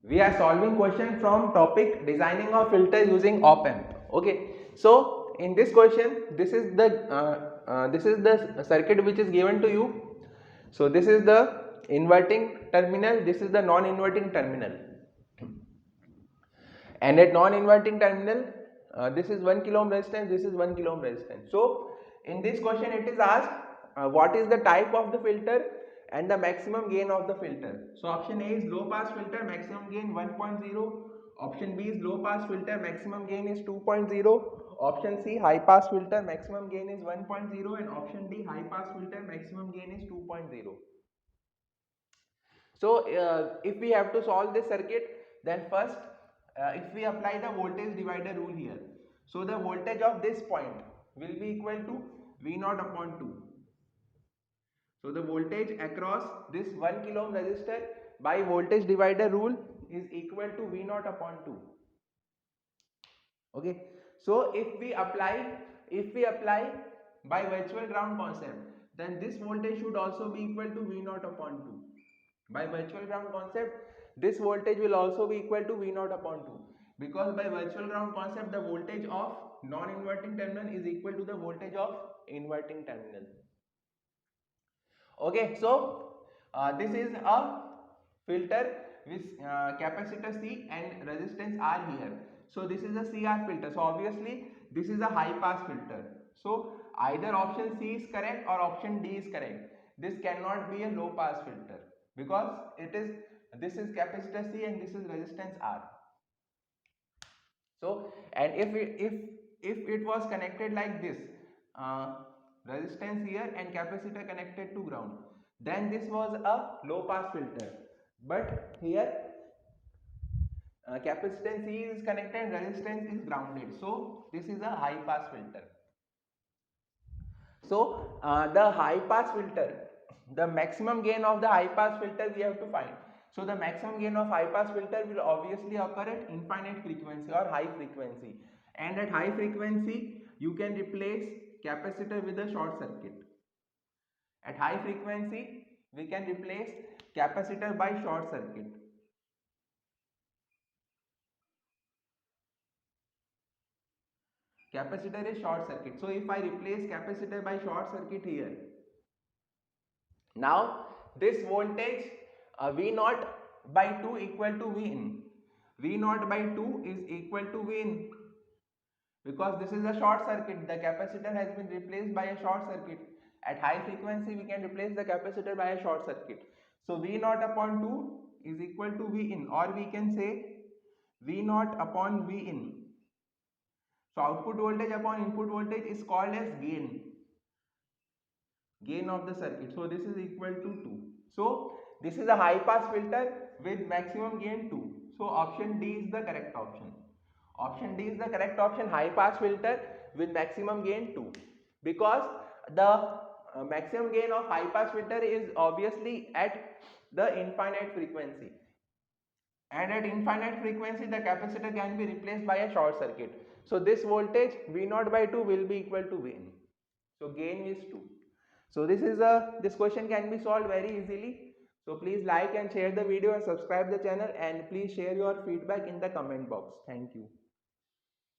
We are solving question from topic designing a filter using op amp. Okay, so in this question, this is the circuit which is given to you. So this is the inverting terminal, this is the non-inverting terminal, and at non-inverting terminal, this is 1 kilo ohm resistance, this is 1 kilo ohm resistance. So in this question it is asked what is the type of the filter and the maximum gain of the filter. So option A is low pass filter, maximum gain 1.0. Option B is low pass filter, maximum gain is 2.0. Option C high pass filter, maximum gain is 1.0, and option D high pass filter, maximum gain is 2.0. So if we have to solve this circuit, then first if we apply the voltage divider rule here, so the voltage of this point will be equal to V naught upon 2. So the voltage across this 1 kilo ohm resistor by voltage divider rule is equal to V naught upon 2. Okay, so if we apply by virtual ground concept, then this voltage should also be equal to V naught upon 2. By virtual ground concept, this voltage will also be equal to V naught upon 2, because by virtual ground concept the voltage of non-inverting terminal is equal to the voltage of inverting terminal. Okay, so this is a filter with capacitor C and resistance R here. So this is a CR filter. So obviously this is a high pass filter. So either option C is correct or option D is correct. This cannot be a low pass filter because this is capacitor C and this is resistance R. So and if it was connected like this, uh, resistance here and capacitor connected to ground, then this was a low pass filter. But here capacitance C is connected, resistance is grounded, so this is a high pass filter. So the high pass filter, the maximum gain of the high pass filter we have to find. So the maximum gain of high pass filter will obviously occur at infinite frequency or high frequency, and at high frequency you can replace capacitor with a short circuit. At high frequency we can replace capacitor by short circuit. Capacitor is short circuit, so if I replace capacitor by short circuit here, now this voltage V naught by 2 equal to V in. V naught by 2 is equal to V in, because this is a short circuit. The capacitor has been replaced by a short circuit. At high frequency we can replace the capacitor by a short circuit. So V naught upon 2 is equal to V in, or we can say V naught upon V in. So output voltage upon input voltage is called as gain of the circuit. So this is equal to 2. So this is a high pass filter with maximum gain 2. So option D is the correct option. Option D is the correct option, high pass filter with maximum gain 2, because the maximum gain of high pass filter is obviously at the infinite frequency, and at infinite frequency the capacitor can be replaced by a short circuit. So this voltage V naught by 2 will be equal to V in. So gain is 2. So this question can be solved very easily. So please like and share the video and subscribe the channel, and please share your feedback in the comment box. Thank you.